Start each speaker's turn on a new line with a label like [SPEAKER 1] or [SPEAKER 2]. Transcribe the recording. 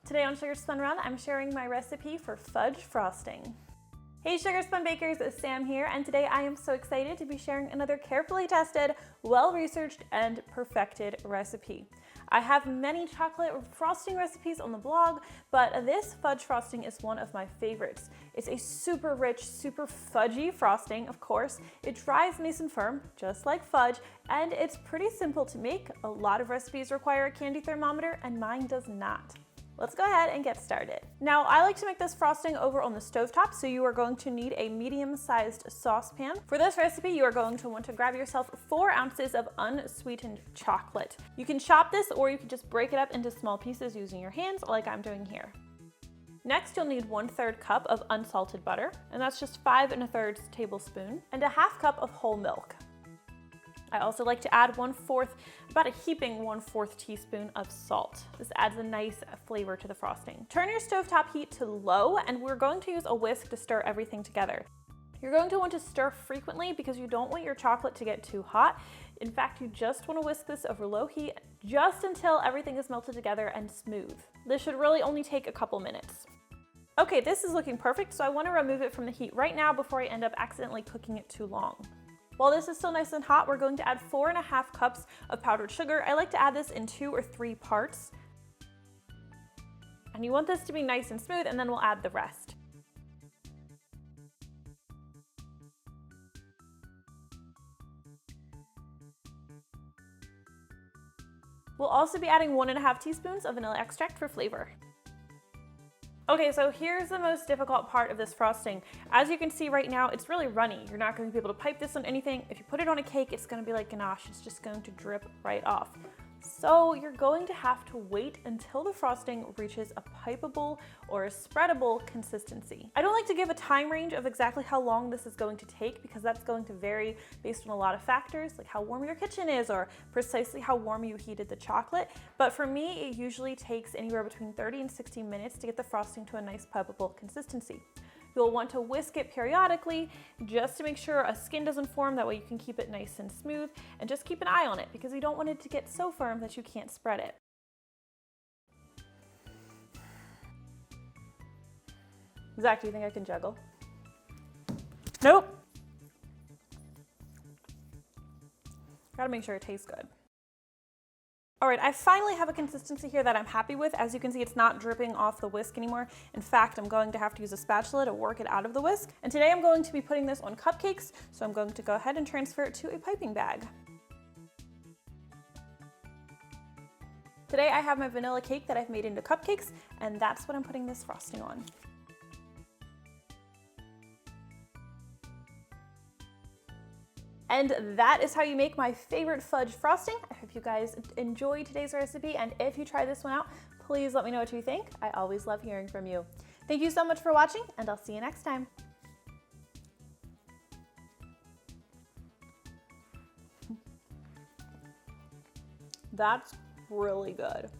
[SPEAKER 1] Today on Sugar Spun Run, I'm sharing my recipe for fudge frosting. Hey Sugar Spun Bakers, it's Sam here, and today I am so excited to be sharing another carefully tested, well-researched, and perfected recipe. I have many chocolate frosting recipes on the blog, but this fudge frosting is one of my favorites. It's a super rich, super fudgy frosting, of course. It dries nice and firm, just like fudge, and it's pretty simple to make. A lot of recipes require a candy thermometer, and mine does not. Let's go ahead and get started. Now, I like to make this frosting over on the stovetop, so you are going to need a medium-sized saucepan. For this recipe, you are going to want to grab yourself 4 ounces of unsweetened chocolate. You can chop this, or you can just break it up into small pieces using your hands, like I'm doing here. Next, you'll need 1/3 cup of unsalted butter, and that's just 5 1/3 tablespoons, and a 1/2 cup of whole milk. I also like to add about a heaping 1/4 teaspoon of salt. This adds a nice flavor to the frosting. Turn your stovetop heat to low, and we're going to use a whisk to stir everything together. You're going to want to stir frequently because you don't want your chocolate to get too hot. In fact, you just want to whisk this over low heat just until everything is melted together and smooth. This should really only take a couple minutes. Okay, this is looking perfect, so I want to remove it from the heat right now before I end up accidentally cooking it too long. While this is still nice and hot, we're going to add 4 1/2 cups of powdered sugar. I like to add this in 2 or 3 parts. And you want this to be nice and smooth, and then we'll add the rest. We'll also be adding 1 1/2 teaspoons of vanilla extract for flavor. Okay, so here's the most difficult part of this frosting. As you can see right now, it's really runny. You're not going to be able to pipe this on anything. If you put it on a cake, it's going to be like ganache. It's just going to drip right off. So you're going to have to wait until the frosting reaches a pipeable or a spreadable consistency. I don't like to give a time range of exactly how long this is going to take because that's going to vary based on a lot of factors, like how warm your kitchen is or precisely how warm you heated the chocolate. But for me, it usually takes anywhere between 30 and 60 minutes to get the frosting to a nice pipeable consistency. You'll want to whisk it periodically just to make sure a skin doesn't form. That way you can keep it nice and smooth, and just keep an eye on it because you don't want it to get so firm that you can't spread it. Zach, do you think I can juggle? Nope. Gotta make sure it tastes good. All right, I finally have a consistency here that I'm happy with. As you can see, it's not dripping off the whisk anymore. In fact, I'm going to have to use a spatula to work it out of the whisk. And today I'm going to be putting this on cupcakes, so I'm going to go ahead and transfer it to a piping bag. Today I have my vanilla cake that I've made into cupcakes, and that's what I'm putting this frosting on. And that is how you make my favorite fudge frosting. I hope you guys enjoyed today's recipe, and if you try this one out, please let me know what you think. I always love hearing from you. Thank you so much for watching, and I'll see you next time. That's really good.